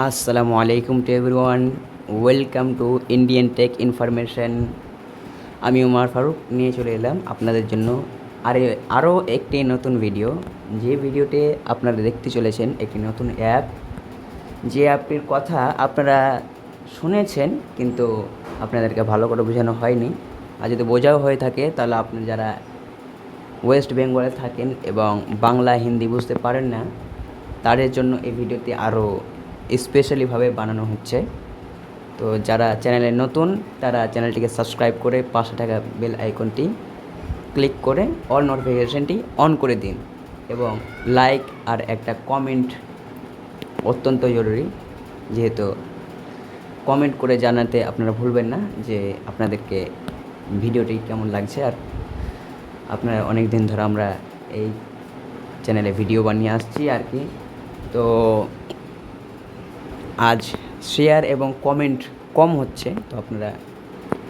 আসসালামু আলাইকুম to everyone, welcome to Indian take information. আমি উমার ফারুক নিয়ে চলে এলাম আপনাদের জন্য আরও একটি নতুন ভিডিও। যে ভিডিওতে আপনারা দেখতে চলেছেন একটি নতুন অ্যাপ, যে অ্যাপটির কথা আপনারা শুনেছেন কিন্তু আপনাদেরকে ভালো করে বোঝানো হয়নি। আর যদি বোঝাও হয়ে থাকে তাহলে আপনি যারা ওয়েস্ট বেঙ্গলে থাকেন এবং বাংলা হিন্দি বুঝতে পারেন না, তাদের জন্য এই ভিডিওটি আরও স্পেশালিভাবে বানানো হচ্ছে। তো যারা চ্যানেলে নতুন তারা চ্যানেলটিকে সাবস্ক্রাইব করে পাশে থাকা বেল আইকনটি ক্লিক করে অল নোটিফিকেশানটি অন করে দিন এবং লাইক আর একটা কমেন্ট অত্যন্ত জরুরি, যেহেতু কমেন্ট করে জানাতে আপনারা ভুলবেন না যে আপনাদেরকে ভিডিওটি কেমন লাগছে। আর আপনারা অনেক দিন ধরে আমরা এই চ্যানেলে ভিডিও বানিয়ে আসছি আর কি। তো আজ শেয়ার এবং কমেন্ট কম হচ্ছে, তো আপনারা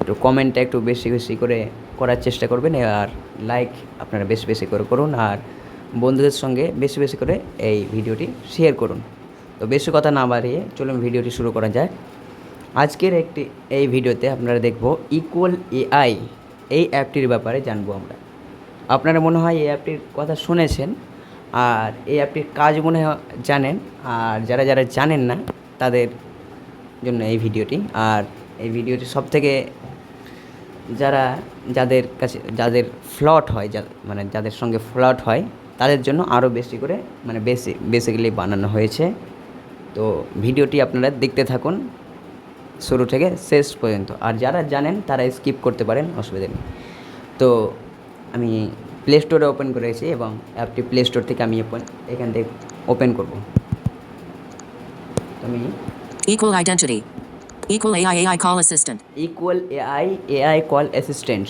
একটু কমেন্টটা একটু বেশি বেশি করে করার চেষ্টা করবেন আর লাইক আপনারা বেশি বেশি করে করুন আর বন্ধুদের সঙ্গে বেশি বেশি করে এই ভিডিওটি শেয়ার করুন। তো বেশি কথা না বাড়িয়ে চলুন ভিডিওটি শুরু করা যায়। আজকের এই ভিডিওতে আপনারা দেখব ইকুয়াল এআই, এই অ্যাপটির ব্যাপারে জানবো আমরা। আপনারা মনে হয় এই অ্যাপটির কথা শুনেছেন আর এই অ্যাপটির কাজ মনে হয় জানেন, আর যারা যারা জানেন না তাদের জন্য এই ভিডিওটি। আর এই ভিডিওটি সবথেকে যাদের ফ্লট হয়, মানে যাদের সঙ্গে ফ্লট হয় তাদের জন্য আরও বেশি করে মানে বেসিক্যালি বানানো হয়েছে। তো ভিডিওটি আপনারা দেখতে থাকুন শুরু থেকে শেষ পর্যন্ত, আর যারা জানেন তারা স্কিপ করতে পারেন, অসুবিধা নেই। তো আমি প্লে স্টোরে ওপেন করেছি এবং অ্যাপটি প্লে স্টোর থেকে আমি এখান থেকে ওপেন করব। তো আমি Equal identity. Equal AI AI call assistant. Equal AI call assistant,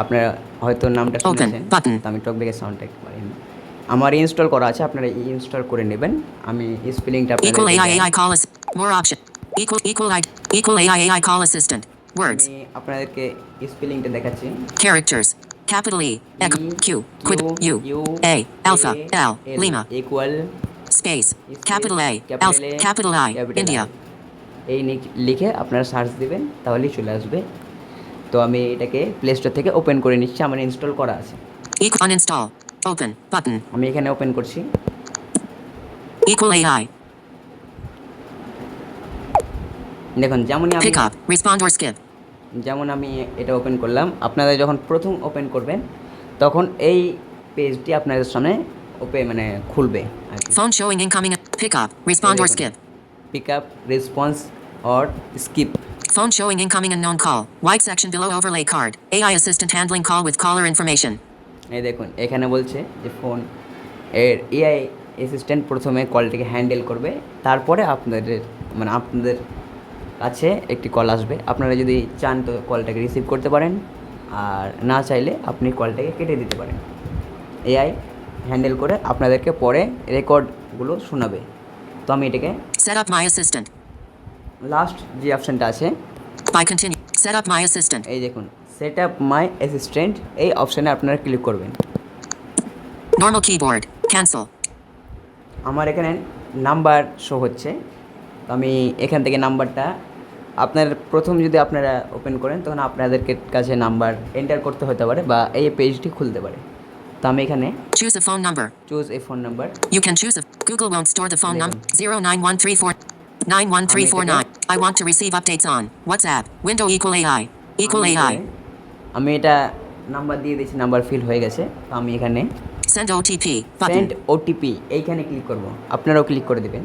আপনারা হয়তো নামটা শুনেছেন। বাটন। তো আমি টকব্যাকের সাউন্ডটা একটু বাড়িয়ে আমার ইনস্টল করা আছে, আপনারা ইনস্টল করে নেবেন। আমি স্পেলিংটা Equal AI AI call more option. Equal AI AI call assistant. Words. আমি আপনাদেরকে স্পেলিংটা দেখাচ্ছি। Characters. Capital E. Echo. Q. Quib. U. A. Alpha. L. Lima. Equal Space. Capital A. Alpha. Capital I. India. এই লিখে আপনারা search দেবেন তাহলেই চলে আসবে। তো আমি এটাকে প্লে স্টোর থেকে ওপেন করে নিচ্ছি, আমার ইনস্টল করা আছে। Uninstall. Open. Button. আমি এখানে ওপেন করছি। Equal AI. দেখুন Pick up. Respond or skip. যেমন আমি এটা ওপেন করলাম, আপনারা যখন প্রথম ওপেন করবেন তখন এই পেজটি আপনাদের সামনে মানে খুলবে। Phone showing incoming. Pick up. Respond or skip. Pick up, response or skip. Phone showing incoming unknown call. White section below overlay card. AI assistant handling call with caller information. এই দেখুন এখানে বলছে যে ফোন এর AI assistant প্রথমে কলটিকে handle করবে, তারপরে আপনাদের কাছে একটি কল আসবে। আপনারা যদি চান তো কলটাকে রিসিভ করতে পারেন, আর না চাইলে আপনি কলটাকে কেটে দিতে পারেন। এআই হ্যান্ডেল করে আপনাদেরকে পরে রেকর্ডগুলো শোনাবে। তো আমি এটাকে Set up my assistant. Last যে অপশানটা আছে By continue. Set up my assistant. এই দেখুন সেট আপ মাই অ্যাসিস্ট্যান্ট, এই অপশানে আপনারা ক্লিক করবেন। Normal keyboard. Cancel. আমার এখানে নাম্বার শো হচ্ছে, তো আমি এখান থেকে নাম্বারটা প্রথম যদি আপনারা ওপেন করেন তখন আপনাদেরকে কাছে নাম্বার এন্টার করতে হতে পারে বা এই পেজটি খুলতে পারে। তো আমি এখানে Choose a phone number. Choose a phone number. You can choose a Google won't store the phone number 09134 91349. I want to receive updates on WhatsApp. Window equal AI. Equal AI. আমি এটা নাম্বার দিয়ে দিয়েছি, number fill হয়ে গেছে। তো আমি এখানে Send OTP send button. OTP এইখানে ক্লিক করব, আপনারাও ক্লিক করে দেবেন।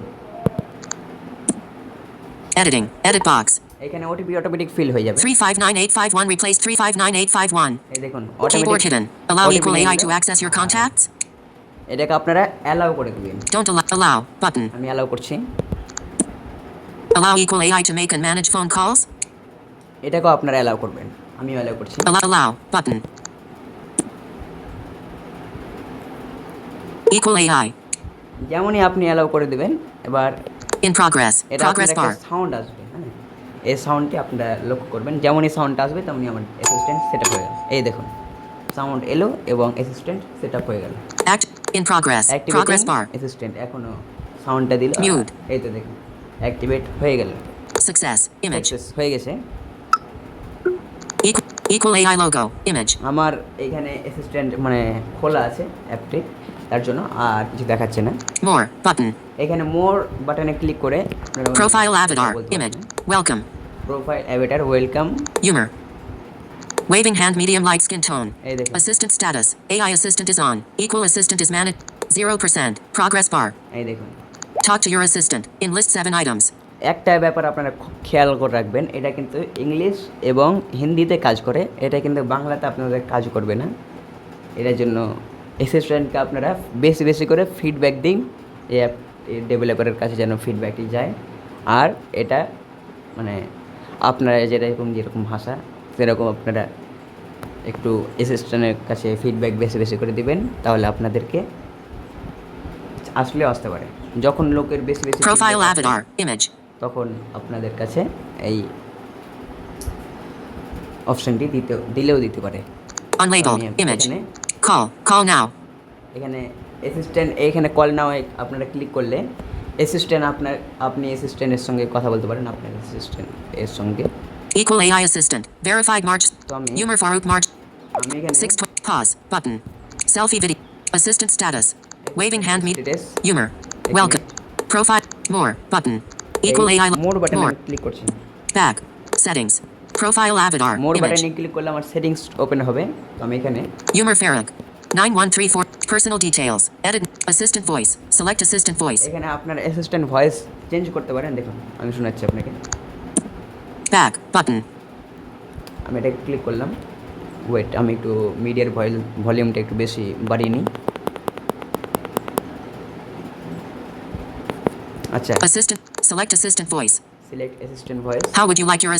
Editing. Edit box. এখানে ওটিপি অটোমেটিক ফিল হয়ে যাবে। 359851 replace 359851. এই দেখুন Keyboard hidden. Allow OTP equal নিয়ে AI নিল। to access your contacts. এটাকে আপনারা অ্যালাউ করে দেবেন। Don't allow button. আমি অ্যালাউ করছি। Allow equal AI to make and manage phone calls. এটাকেও আপনারা অ্যালাউ করবেন, আমিও অ্যালাউ করছি। Allow button. Equal AI. যেমনই আপনি অ্যালাউ করে দেবেন, এবার In progress. এটা Progress আপনার bar. একটা সাউন্ড আসবে। হ্যাঁ, এই সাউন্ডটি আপনারা লক্ষ্য করবেন, যেমনই সাউন্ডটা আসবে তেমনি আমার অ্যাসিস্ট্যান্ট সেট আপ হয়ে গেল। এই দেখুন সাউন্ড এলো এবং অ্যাসিস্ট্যান্ট সেট আপ হয়ে গেল। Act in progress. Progress bar. Assistant এখনও সাউন্ডটা দিল, Mute. এই তো দেখুন অ্যাক্টিভেট হয়ে গেল, Success. Image. সাকসেস হয়ে গেছে। Equal AI logo. Image. আমার এখানে অ্যাসিস্ট্যান্ট মানে খোলা আছে অ্যাপটি, তার জন্য আর কিছু দেখাচ্ছে না। More. Button. এখানে মোর বাটনে ক্লিক করে Profile avatar. Image. Welcome. Profile Avatar welcome, Humor. Waving hand medium light skin tone. এই দেখুন, Assistant status. AI assistant is on. Equal assistant is managed. 0%. Progress bar. এই দেখুন। Talk to your assistant. Enlist 7 items. একটা ব্যাপার আপনারা খুব খেয়াল করে রাখবেন, এটা কিন্তু ইংলিশ এবং হিন্দিতে কাজ করে, এটা কিন্তু বাংলাতে আপনাদের কাজ করবে না। এটার জন্য অ্যাসিস্ট্যান্টকে আপনারা বেশি বেশি করে ফিডব্যাক দিন, এই অ্যাপ ডেভেলপারের কাছে যেন ফিডব্যাকটি যায়। আর এটা মানে আপনারা যেরকম যেরকম ভাষা সেরকম আপনারা একটু অ্যাসিস্ট্যান্টের কাছে ফিডব্যাক বেশি বেশি করে দিবেন, তাহলে আপনাদেরকে আসলেও আসতে পারে। যখন লোকের বেশি বেশি Profile feedback আসে, avatar. Image. তখন আপনাদের কাছে এই অপশানটি দিলেও দিতে পারে। Unlabeled. আমি Image. এখানে Call. Call now. এখানে অ্যাসিস্ট্যান্ট, এখানে কল নাও আপনারা ক্লিক করলে অ্যাসিস্ট্যান্ট আপনি অ্যাসিস্ট্যান্টের সঙ্গে কথা বলতে পারেন, আপনার অ্যাসিস্ট্যান্ট এর সঙ্গে। Equal AI assistant. Verified March. Tommy. Umar Farouk March. আমি এখানে 6. Pause. Button. Selfie video. Assistant status. Waving hand me. Status. Humor. এখানে Welcome. Profile. More. Button. Equal AI. মোর বাটনে More. ক্লিক করছি। Back. Settings. Profile avatar. মোর Image. বাটনে click করলে আমার settings open হবে। তো আমি এখানে Umar Farouk. 9134. Personal details. Edit. Assistant voice. Select assistant voice. এখানে আপনার অ্যাসিস্ট্যান্ট ভয়েস চেঞ্জ করতে পারেন। দেখুন আমি শোনাচ্ছি আপনাকে। Back. Button. আমি এটা ক্লিক করলাম। ওয়েট, আমি একটু মিডিয়ার ভলিউমটা একটু বেশি বাড়িয়ে নিই। আচ্ছা, Assistant. Select assistant voice. Select assistant voice. How would you like your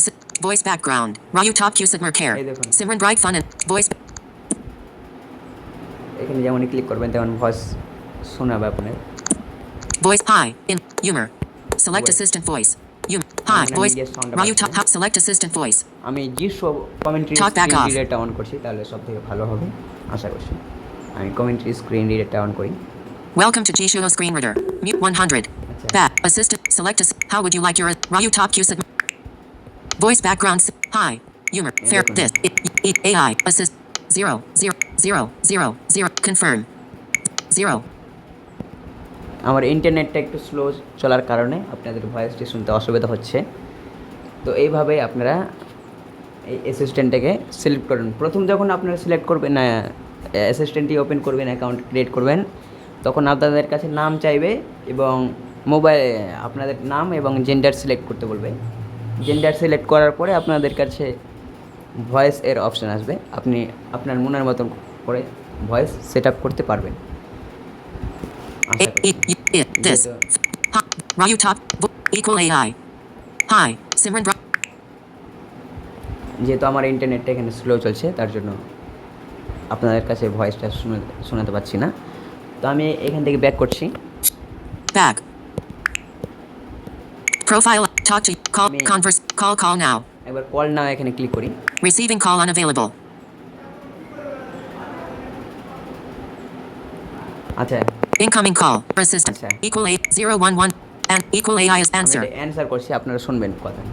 voice background? Rayu Top Q Sigmar Care. এই দেখুন। Simran Bright Fun and voice. এখানে যেমনই ক্লিক করবেন তেমন ভয়েস শোনাবে আপনার। Voice. Hi. In. Humor. Select Wait. assistant voice. Hi. I'm gonna Voice. media sound Rayu about Top Select assistant voice. আমি জি সব commentary Talk back screen off. রিডারটা অন করছি, তাহলে সব থেকে ভালো হবে আশা করছি। আমি কমেন্ট্রি স্ক্রিন রিডারটা অন করি। Welcome to Jishuo Screen Reader. Mute 100. আচ্ছা, Back. Assistant. Select as. How would you like your Rayu Top Q Sigmar. Voice background. Hi. Humor. Hey, Fair. look. This. AI. Assist. 0. 0. 0. 0. 0. Confirm. 0. আমার ইন্টারনেটটা একটু slow চলার কারণে আপনাদের ভয়েসটি শুনতে অসুবিধা হচ্ছে। তো এইভাবে আপনারা এই অ্যাসিস্ট্যান্টটাকে সিলেক্ট করুন। প্রথম যখন আপনারা সিলেক্ট করবেন না, অ্যাসিস্ট্যান্টটি ওপেন করবেন, অ্যাকাউন্ট ক্রিয়েট করবেন, তখন আপনাদের কাছে নাম চাইবে এবং মোবাইল আপনাদের নাম এবং জেন্ডার সিলেক্ট করতে বলবে। জেন্ডার সিলেক্ট করার পরে আপনাদের কাছে ভয়েস এর অপশান আসবে, আপনি আপনার মনের মতন করে ভয়েস সেট আপ করতে পারবেন। আশা করছি। This. যেহেতু Hi. Rayu Top. Equal AI. Hi. Simran Bright. যেহেতু আমার ইন্টারনেটটা এখানে স্লো চলছে, তার জন্য আপনাদের কাছে ভয়েসটা শোনাতে পারছি না। তো আমি এখান থেকে ব্যাক করছি। Back. Profile. Talk to. Call. Me. Converse. Call now. একবার কল নাও এখানে ক্লিক করি। Receiving call unavailable. আচ্ছা, Incoming call. Assistant. আচ্ছা, Equal A 011. And equal AI is আমি answer. এটা অ্যান্সার করছি, আপনারা শুনবেন কথা।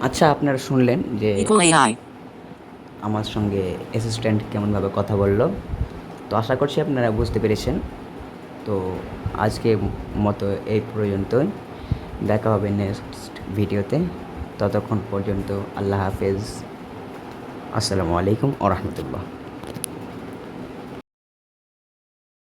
আচ্ছা, আপনারা শুনলেন যে Equal AI. আমার সঙ্গে অ্যাসিস্ট্যান্ট কেমনভাবে কথা বললো। তো আশা করছি আপনারা বুঝতে পেরেছেন। তো আজকে মতো এই পর্যন্তই। দেখা হবে নেক্সট ভিডিওতে। ততক্ষণ পর্যন্ত আল্লাহ হাফেজ। আসসালামু আলাইকুম ওয়া রাহমাতুল্লাহ।